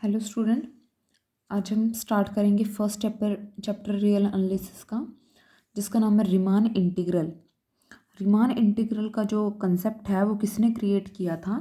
Hello student. आज हम start करेंगे फर्स्ट चैप्टर रियल एनालिसिस का, जिसका नाम है रीमान इंटीग्रल। रीमान इंटीग्रल का जो कंसेप्ट है वो किसने क्रिएट किया था?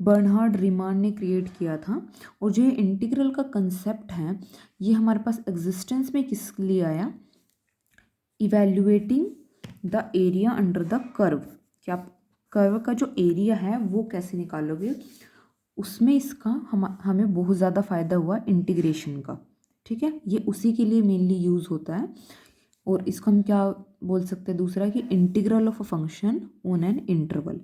बर्नहार्ड रीमान ने क्रिएट किया था। और जो ये इंटीग्रल का कंसेप्ट है ये हमारे पास एग्जिस्टेंस में किस लिए आया? Evaluating the area under the curve. कि आप कर्व का जो एरिया है वो कैसे निकालोगे, उसमें इसका हमें बहुत ज़्यादा फ़ायदा हुआ इंटीग्रेशन का। ठीक है, ये उसी के लिए मेनली यूज़ होता है। और इसको हम क्या बोल सकते हैं दूसरा, कि integral of a function on an interval,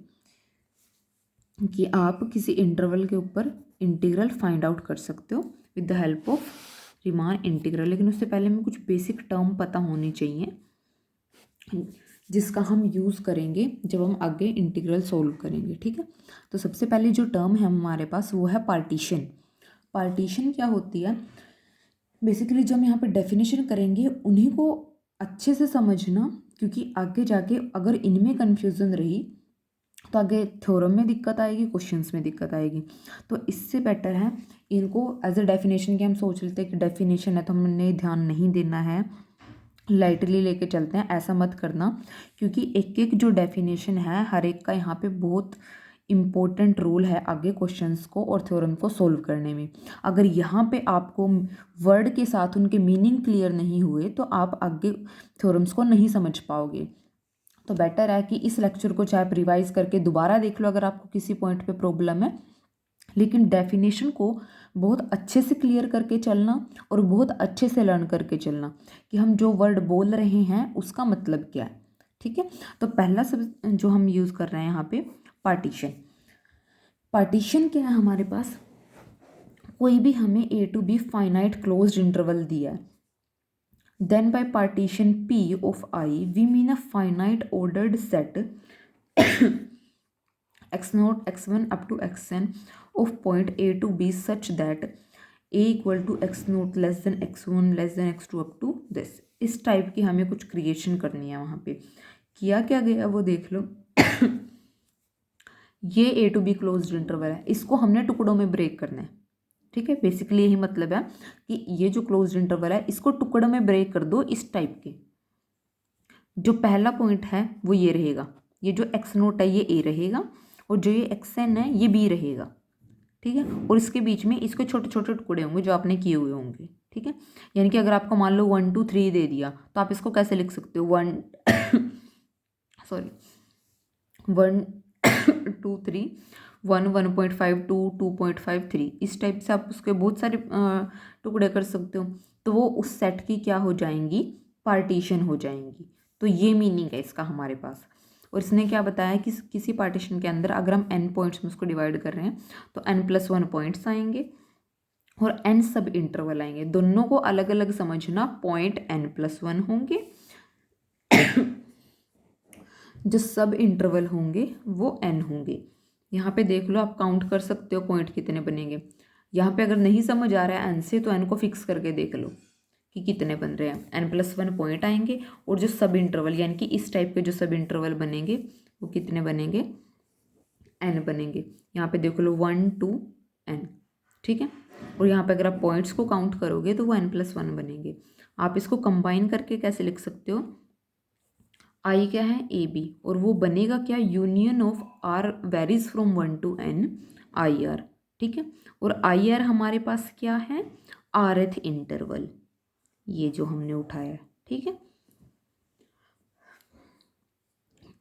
कि आप किसी इंटरवल के ऊपर इंटीग्रल फाइंड आउट कर सकते हो with the help of Riemann integral. लेकिन उससे पहले हमें कुछ बेसिक टर्म पता होनी चाहिए जिसका हम यूज़ करेंगे जब हम आगे इंटीग्रल सोल्व करेंगे। ठीक है, तो सबसे पहले जो टर्म है हमारे पास वो है पार्टीशन। पार्टीशन क्या होती है? बेसिकली जब हम यहाँ पे डेफिनेशन करेंगे उन्हीं को अच्छे से समझना, क्योंकि आगे जाके अगर इनमें कन्फ्यूज़न रही तो आगे थ्योरम में दिक्कत आएगी, क्वेश्चंस में दिक्कत आएगी। तो इससे बेटर है इनको एज अ डेफिनेशन की हम सोच लेते हैं कि डेफिनेशन है तो हमने ध्यान नहीं देना है, लाइटली लेके चलते हैं। ऐसा मत करना, क्योंकि एक एक जो डेफिनेशन है हर एक का यहाँ पे बहुत इम्पोर्टेंट रोल है आगे क्वेश्चंस को और थ्योरम को सोल्व करने में। अगर यहाँ पे आपको वर्ड के साथ उनके मीनिंग क्लियर नहीं हुए तो आप आगे थ्योरम्स को नहीं समझ पाओगे। तो बेटर है कि इस लेक्चर को चाहे आप रिवाइज करके दोबारा देख लो अगर आपको किसी पॉइंट पे प्रॉब्लम है, लेकिन डेफिनेशन को बहुत अच्छे से क्लियर करके चलना और बहुत अच्छे से लर्न करके चलना कि हम जो वर्ड बोल रहे हैं उसका मतलब क्या है। ठीक है, तो पहला सब जो हम यूज़ कर रहे हैं यहाँ पे पार्टीशन। पार्टीशन क्या है हमारे पास? कोई भी हमें A to B finite closed interval दिया है, then by partition P of I we mean a finite ordered set x0 x1 up to xn of point A to B such that a equal to x0 less than x1 less than x2 up to this। इस type की हमें कुछ creation करनी है। वहाँ पे किया क्या गया वो देख लो। ये ए टू बी क्लोज्ड इंटरवल है, इसको हमने टुकड़ों में ब्रेक करना है। ठीक है, बेसिकली यही मतलब है कि ये जो क्लोज्ड इंटरवल है इसको टुकड़ों में ब्रेक कर दो इस टाइप के। जो पहला पॉइंट है वो ये रहेगा, ये जो एक्स नोट है ये ए रहेगा और जो ये एक्स एन है ये बी रहेगा। ठीक है, और इसके बीच में इसके छोटे छोटे टुकड़े होंगे जो आपने किए हुए होंगे। ठीक है, यानी कि अगर आपको मान लो 1 2 3 दे दिया तो आप इसको कैसे लिख सकते हो? 1 2 3 1 1.5 2 2.5 3 इस टाइप से आप उसके बहुत सारे टुकड़े कर सकते हो। तो वो उस सेट की क्या हो जाएंगी? पार्टीशन हो जाएंगी। तो ये मीनिंग है इसका हमारे पास। और इसने क्या बताया कि किसी पार्टीशन के अंदर अगर हम n पॉइंट्स में उसको डिवाइड कर रहे हैं तो n+1 पॉइंट्स आएंगे और n सब इंटरवल आएंगे। दोनों को अलग अलग समझना, पॉइंट n+1 होंगे जो सब इंटरवल होंगे वो n होंगे। यहाँ पे देख लो, आप काउंट कर सकते हो पॉइंट कितने बनेंगे। यहाँ पे अगर नहीं समझ आ रहा है n से तो n को फिक्स करके देख लो कि कितने बन रहे हैं। n+1 पॉइंट आएंगे और जो सब इंटरवल यानी कि इस टाइप के जो सब इंटरवल बनेंगे वो कितने बनेंगे? n बनेंगे। यहाँ पे देख लो 1 2 n। ठीक है, और यहाँ पे अगर आप पॉइंट्स को काउंट करोगे तो वो n+1 बनेंगे। आप इसको कंबाइन करके कैसे लिख सकते हो? आई क्या है? ए बी, और वो बनेगा क्या? Union of R varies from 1 to n I R. ठीक है, और आई आर हमारे पास क्या है? rth इंटरवल, ये जो हमने उठाया है। ठीक है,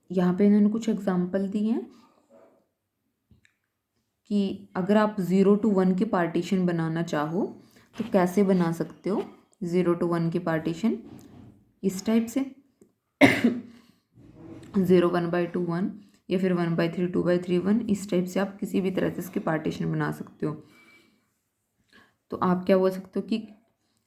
यहाँ पे इन्होंने कुछ एग्जाम्पल दिए हैं कि अगर आप 0 to 1 के पार्टीशन बनाना चाहो तो कैसे बना सकते हो 0 to 1 की पार्टीशन? इस टाइप से 0 1/2 1 या फिर 1/3 2/3 1, इस टाइप से आप किसी भी तरह से इसके पार्टीशन बना सकते हो। तो आप क्या बोल सकते हो कि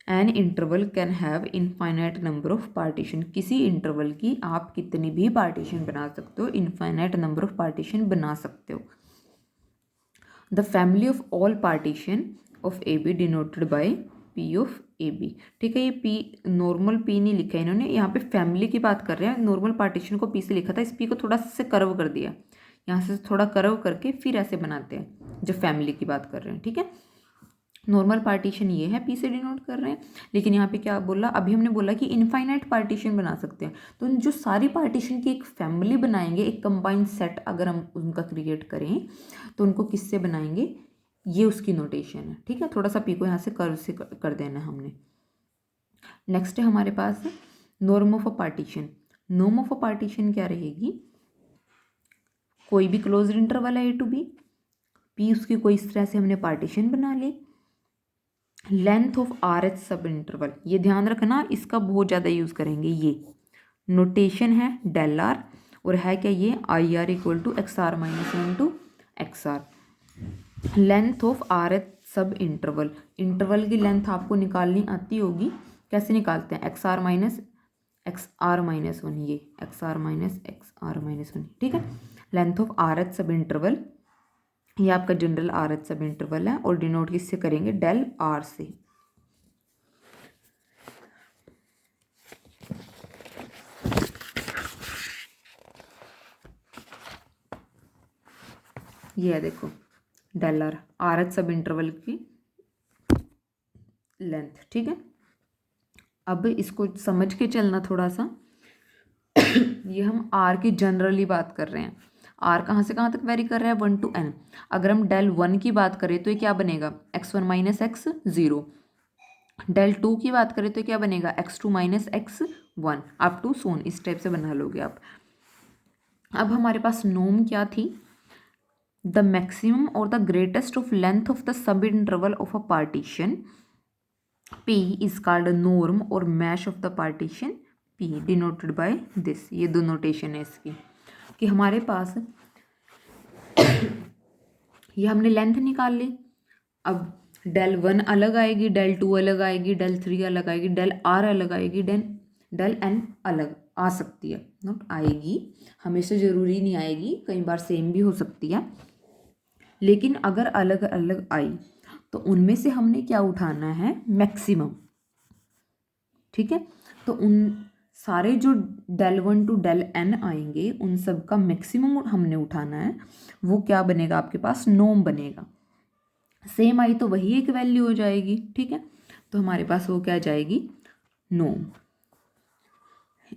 an interval can have infinite number of partition. किसी इंटरवल की आप कितनी भी पार्टीशन बना सकते हो, इनफाइनाइट नंबर ऑफ पार्टीशन बना सकते हो। The family of all partition of A B denoted by P of A B. ठीक है, ये पी नॉर्मल पी नहीं लिखा है इन्होंने, यहाँ पे फैमिली की बात कर रहे हैं। नॉर्मल पार्टीशन को पी से लिखा था, इस पी को थोड़ा से कर्व कर दिया, यहाँ से थोड़ा कर्व करके फिर ऐसे बनाते हैं जब फैमिली की बात कर रहे हैं। ठीक है, नॉर्मल पार्टीशन ये है, पी से डिनोट कर रहे हैं, लेकिन यहाँ पे क्या बोला, अभी हमने बोला कि इनफाइनाइट पार्टीशन बना सकते हैं। तो जो सारी पार्टीशन की एक फैमिली बनाएंगे, एक कंबाइंड सेट अगर हम उनका क्रिएट करें तो उनको किससे बनाएंगे, ये उसकी नोटेशन है। ठीक है, थोड़ा सा पी को यहाँ से कर्व से कर देना है हमने। नेक्स्ट है हमारे पास norm of a partition. Norm of a partition क्या रहेगी, कोई भी क्लोज्ड इंटरवल है ए टू बी, पी उसकी कोई इस तरह से हमने पार्टीशन बना ली, length of R H sub interval, ये ध्यान रखना, इसका बहुत ज़्यादा यूज़ करेंगे। ये नोटेशन है डेल आर, और है क्या ये I R equal to X R minus one to X R. Length of R H sub interval, interval की लेंथ आपको निकालनी आती होगी, कैसे निकालते हैं, एक्स आर माइनस वन, ये एक्स आर माइनस वन। ठीक है, length of R H sub interval, ये आपका general R H sub interval है, और डिनोट किससे करेंगे, डेल आर से। ये है देखो del R, R H sub interval की लेंथ। ठीक है, अब इसको समझ के चलना थोड़ा सा। ये हम आर की जनरली बात कर रहे हैं, आर कहाँ से कहाँ तक वेरी कर रहा है, 1 to n। अगर हम डेल 1 की बात करें तो ये क्या बनेगा, x1 minus x zero. Del 2 की बात करें तो क्या बनेगा, x2 minus x one, up to सोन, इस टाइप से बना लोगे आप। अब हमारे पास नोम क्या थी, द मैक्सिमम और the greatest of length of the sub interval of a partition P is called a norm और mesh of the partition P denoted by this. ये दो नोटेशन है इसकी, कि हमारे पास ये हमने लेंथ निकाल ली। अब डेल 1 अलग आएगी, डेल 2 अलग आएगी, डेल 3 अलग आएगी, डेल R अलग आएगी, डेल N अलग आ सकती है, नॉट आएगी, हमेशा ज़रूरी नहीं आएगी, कई बार सेम भी हो सकती है। लेकिन अगर अलग अलग आई तो उनमें से हमने क्या उठाना है, मैक्सिमम। ठीक है, तो उन सारे जो डेल 1 टू डेल n आएंगे उन सब का मैक्सिमम हमने उठाना है, वो क्या बनेगा आपके पास, नोम बनेगा। सेम आई तो वही एक वैल्यू हो जाएगी। ठीक है, तो हमारे पास वो क्या जाएगी, नोम।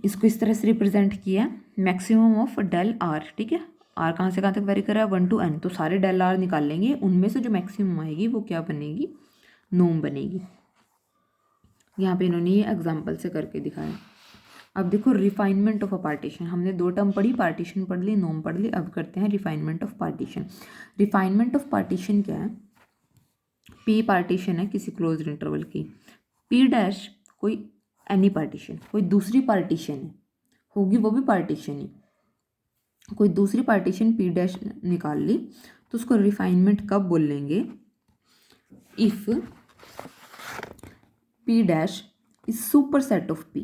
इसको इस तरह से रिप्रेजेंट किया, मैक्सिमम ऑफ डेल आर। ठीक है, आर कहाँ से कहाँ तक वेरी कर रहा है, 1 to n, तो सारे डेल आर निकाल लेंगे, उनमें से जो मैक्सिमम आएगी वो क्या बनेगी, नोम बनेगी। यहाँ पे इन्होंने ये एग्जाम्पल से करके दिखाया। अब देखो रिफाइनमेंट ऑफ अ पार्टीशन, हमने दो टर्म पढ़ी, पार्टीशन पढ़ ली, नोम पढ़ ली, अब करते हैं refinement of partition. Refinement of partition क्या है, पी पार्टीशन है किसी क्लोज्ड इंटरवल की, पी डैश कोई एनी पार्टीशन, कोई दूसरी पार्टीशन है, होगी वो भी पार्टीशन ही, कोई दूसरी पार्टीशन पी डैश निकाल ली, तो उसको रिफाइनमेंट कब बोल लेंगे, if P dash is super set of P.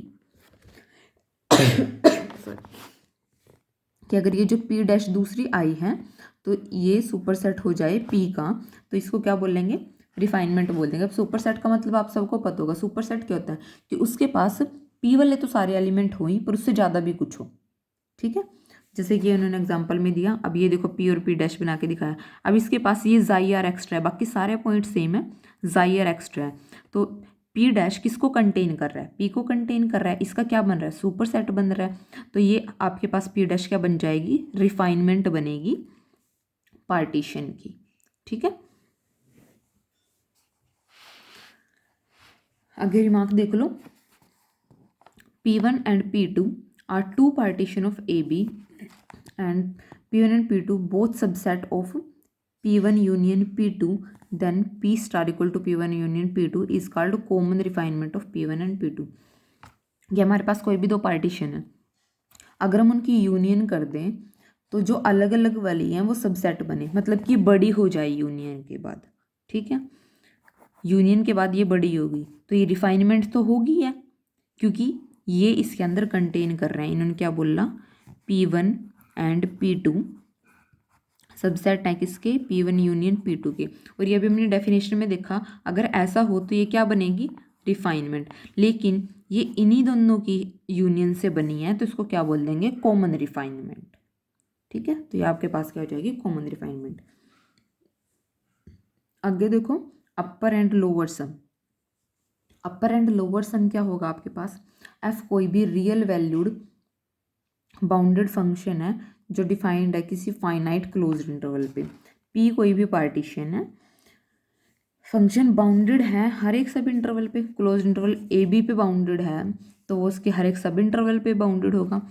कि अगर ये जो पी डैश दूसरी आई है तो ये सुपर सेट हो जाए पी का, तो इसको क्या बोलेंगे, रिफाइनमेंट बोल देंगे। अब सुपर सेट का मतलब आप सबको पता होगा, सुपर सेट क्या होता है, कि उसके पास पी वाले तो सारे एलिमेंट हो ही, पर उससे ज़्यादा भी कुछ हो। ठीक है, जैसे कि उन्होंने एग्जांपल में दिया, अब ये देखो पी और पी डैश बना के दिखाया, अब इसके पास ये जाई आर एक्स्ट्रा है, बाकी सारे पॉइंट सेम है, जाई आर एक्स्ट्रा है, तो पी डैश किसको कंटेन कर रहा है, पी को कंटेन कर रहा है, इसका क्या बन रहा है, सुपर सेट बन रहा है। तो ये आपके पास पी डैश क्या बन जाएगी, रिफाइनमेंट बनेगी पार्टीशन की। ठीक है, आगे रिमार्क देख लो, P1 and P2 are two partition of AB and P1 and P2 both subset of P1 union P2, then P star equal to P1 union P2 is called common refinement of P1 and P2। ये हमारे पास कोई भी दो partition है, अगर हम उनकी union कर दें तो जो अलग अलग वाली हैं वो सबसेट बने, मतलब कि बड़ी हो जाए यूनियन के बाद। ठीक है, यूनियन के बाद ये बड़ी होगी तो ये रिफाइनमेंट तो होगी है, क्योंकि ये इसके अंदर कंटेन कर रहे हैं, इन्होंने क्या बोला, P1 एंड P2 सबसेट है किसके, P1 यूनियन P2 के। और ये भी हमने डेफिनेशन में देखा, अगर ऐसा हो तो ये क्या बनेगी, रिफाइनमेंट। लेकिन ये इन्हीं दोनों की यूनियन से बनी है तो इसको क्या बोल देंगे, कॉमन रिफाइनमेंट। ठीक है, तो ये आपके पास क्या हो जाएगी, कॉमन रिफाइनमेंट। आगे देखो, upper and lower sum. Upper and lower sum क्या होगा आपके पास, एफ कोई भी रियल वैल्यूड बाउंडेड फंक्शन है जो डिफाइंड है किसी फाइनाइट क्लोज्ड इंटरवल पे, पी कोई भी पार्टीशन है, फंक्शन बाउंडेड है हर एक सब इंटरवल पे, क्लोज्ड इंटरवल ए बी पे बाउंडेड है तो वो उसके हर एक सब इंटरवल पे बाउंडेड होगा।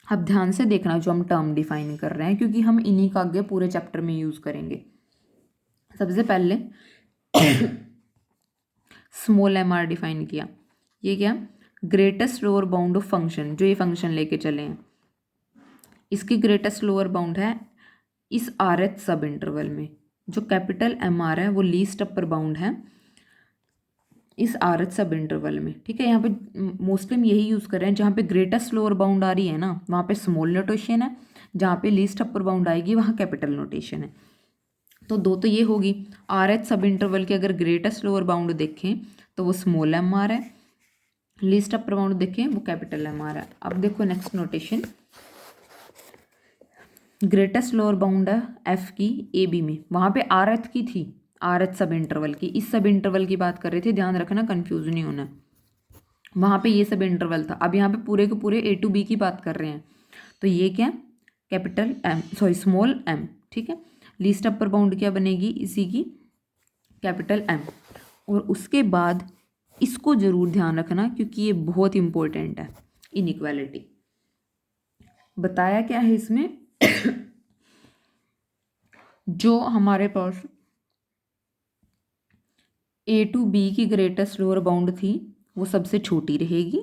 अब ध्यान से देखना जो हम टर्म डिफाइन कर रहे हैं, क्योंकि हम इन्हीं का आगे पूरे चैप्टर में यूज़ करेंगे। सबसे पहले स्मॉल एम आर डिफाइन किया, ये क्या, greatest lower bound of function, जो ये फंक्शन लेके चले हैं इसकी ग्रेटेस्ट लोअर बाउंड है इस आर एच सब इंटरवल में, जो कैपिटल एम आर है वो लीस्ट अपर बाउंड है इस आर एच सब इंटरवल में। ठीक है, यहाँ पे मोस्टली हम यही यूज़ कर रहे हैं, जहाँ पे ग्रेटेस्ट लोअर बाउंड आ रही है ना वहाँ पे स्मॉल नोटेशन है, जहाँ पे लीस्ट अपर बाउंड आएगी वहाँ कैपिटल नोटेशन है। तो दो तो ये होगी, आर एच सब इंटरवल की अगर ग्रेटेस्ट लोअर बाउंड देखें तो वो स्मॉल एम आर है, लीस्ट अपर बाउंड देखें वो कैपिटल एम आर है। अब देखो next notation, greatest lower bound है एफ की ए बी में, वहाँ पे आर एच की थी, आर एच सब इंटरवल की, इस सब इंटरवल की बात कर रहे थे, ध्यान रखना कंफ्यूज नहीं होना, वहाँ पे ये सब इंटरवल था। अब यहाँ पे पूरे के पूरे ए टू बी की बात कर रहे हैं, तो ये क्या, capital M sorry small M. ठीक है, लीस्ट अपर बाउंड क्या बनेगी इसी की, कैपिटल एम। और उसके बाद इसको जरूर ध्यान रखना क्योंकि ये बहुत इंपॉर्टेंट है, इनइक्वालिटी। बताया क्या है इसमें जो हमारे पास ए टू बी की ग्रेटेस्ट लोअर बाउंड थी वो सबसे छोटी रहेगी,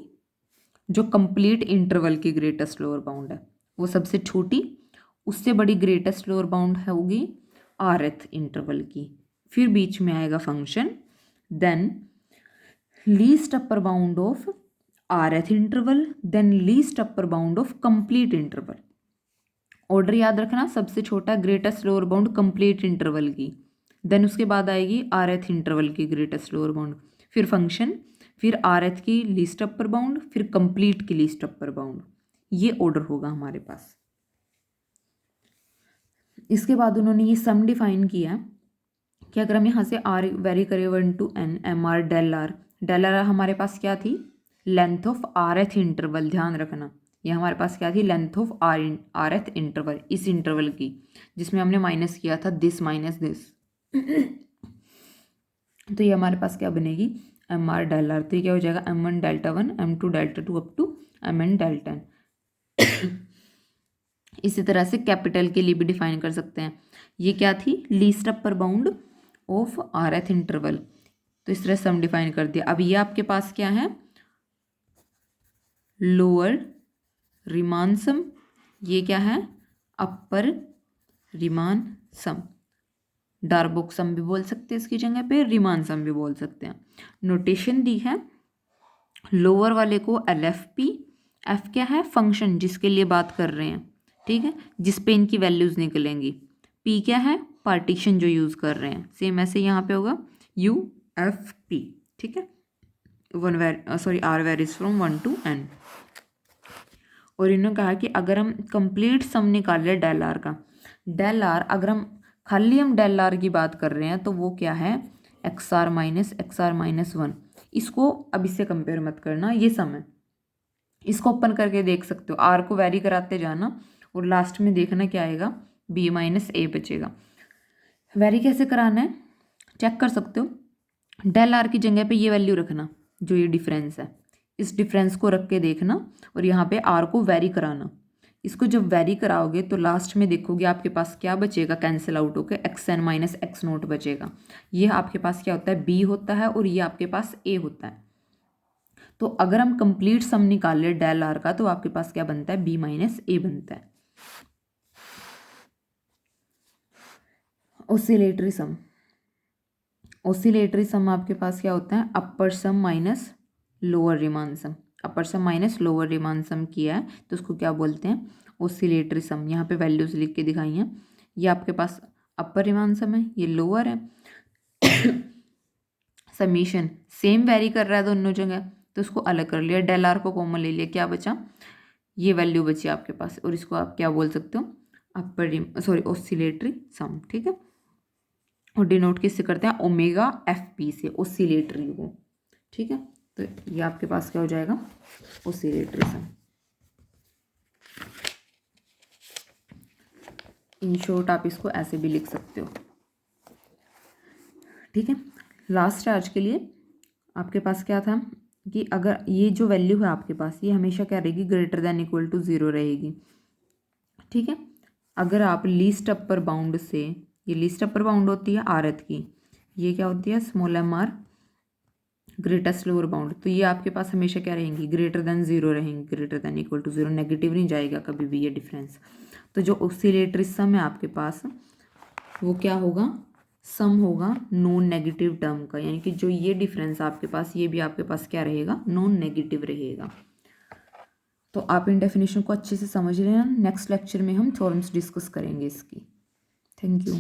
जो कंप्लीट इंटरवल की ग्रेटेस्ट लोअर बाउंड है वो सबसे छोटी, उससे बड़ी ग्रेटेस्ट लोअर बाउंड होगी आर एथ इंटरवल की, फिर बीच में आएगा function, then least upper bound of are एथ interval, then least upper bound of complete interval. Order याद रखना, सबसे छोटा greatest lower bound complete interval की, देन उसके बाद आएगी आर एथ इंटरवल की ग्रेटेस्ट लोअर बाउंड, फिर फंक्शन, फिर आर एथ की लीस्ट अपर बाउंड, फिर कंप्लीट की लीस्ट अपर बाउंड। ये ऑर्डर होगा हमारे पास। इसके बाद उन्होंने ये सम डिफाइन किया कि अगर हम यहाँ से आर वेरी करें 1 to n M R del R हमारे पास क्या थी, लेंथ ऑफ आर एथ इंटरवल, ध्यान रखना ये हमारे पास क्या थी, लेंथ ऑफ आर एथ इंटरवल, इस इंटरवल की जिसमें हमने माइनस किया था दिस माइनस दिस तो ये हमारे पास क्या बनेगी, एम आर डेल आर। तो ये क्या हो जाएगा, m1 delta 1 m2 delta 2 up to mn delta n। इसी तरह से कैपिटल के लिए भी डिफाइन कर सकते हैं, ये क्या थी, least upper bound of are एथ इंटरवल, तो इस तरह से हम डिफाइन कर दिया। अब ये आपके पास क्या है, लोअर रिमान सम, ये क्या है, अपर रिमान सम, डार्बोक सम भी बोल सकते हैं इसकी जगह पे, रिमान सम भी बोल सकते हैं। नोटेशन दी है, लोअर वाले को एल एफ पी, एफ क्या है, फंक्शन जिसके लिए बात कर रहे हैं, ठीक है, जिस पे इनकी वैल्यूज निकलेंगी, पी क्या है, पार्टीशन जो यूज़ कर रहे हैं, सेम ऐसे यहाँ पे होगा यू एफ पी। ठीक है, R varies from 1 to n। और इन्होंने कहा कि अगर हम कंप्लीट सम निकाले डेल आर का, डेल आर अगर हम डेल आर की बात कर रहे हैं तो वो क्या है, एक्स आर माइनस 1। इसको अब इससे कंपेयर मत करना, ये सम है, इसको ओपन करके देख सकते हो, आर को वैरी कराते जाना और लास्ट में देखना क्या आएगा, बी माइनस ए बचेगा। वैरी कैसे कराना है चेक कर सकते हो, डेल आर की जगह पे ये वैल्यू रखना, जो ये डिफरेंस है इस डिफरेंस को रख के देखना और यहाँ पे आर को वैरी कराना। इसको जब वैरी कराओगे तो लास्ट में देखोगे आपके पास क्या बचेगा, कैंसिल आउट होकर X N minus X naught बचेगा। ये आपके पास क्या होता है, बी होता है और ये आपके पास ए होता है। तो अगर हम कंप्लीट सम निकाले डेल आर का तो आपके पास क्या बनता है, बी माइनस ए बनता है। ऑसिलेटरी सम, ऑसिलेटरी सम आपके पास क्या होता है, अपर सम माइनस लोअर रिमान सम, अपर सम माइनस लोअर रिमान सम किया है तो उसको क्या बोलते हैं, ऑसिलेटरी सम। यहाँ पे वैल्यूज लिख के दिखाई हैं, ये आपके पास अपर रिमान सम है, ये लोअर है। समीशन सेम वेरी कर रहा है दोनों जगह तो उसको अलग कर लिया, डेल आर को कॉमन ले लिया, क्या बचा, ये वैल्यू बची आपके पास, और इसको आप क्या बोल सकते हो, ऑसिलेटरी सम। ठीक है, और डिनोट किससे करते हैं, ओमेगा एफ पी से, ओसिलेटरी को, ठीक है। तो ये आपके पास क्या हो जाएगा, ओसिलेटरी सम। इन शॉर्ट आप इसको ऐसे भी लिख सकते हो, ठीक है। लास्ट है आज के लिए, आपके पास क्या था कि अगर ये जो वैल्यू है आपके पास, ये हमेशा क्या रहेगी, ग्रेटर देन इक्वल टू 0 रहेगी, ठीक है। अगर आप लीस्ट अपर बाउंड से, ये लीस्ट अपर बाउंड होती है आरथ की, ये क्या होती है, small M R greatest lower bound, तो ये आपके पास हमेशा क्या रहेंगी, ग्रेटर देन 0 रहेंगी, greater than equal to 0, negative नहीं जाएगा कभी भी ये डिफरेंस। तो जो ऑसिलेटरी सम है आपके पास, वो क्या होगा, सम होगा नॉन नेगेटिव टर्म का, यानी कि जो ये डिफरेंस आपके पास, ये भी आपके पास क्या रहेगा, नॉन नेगेटिव रहेगा। तो आप इन डेफिनेशन को अच्छे से समझ लेना। नेक्स्ट लेक्चर में हम थ्योरम्स डिस्कस करेंगे इसकी। Thank you.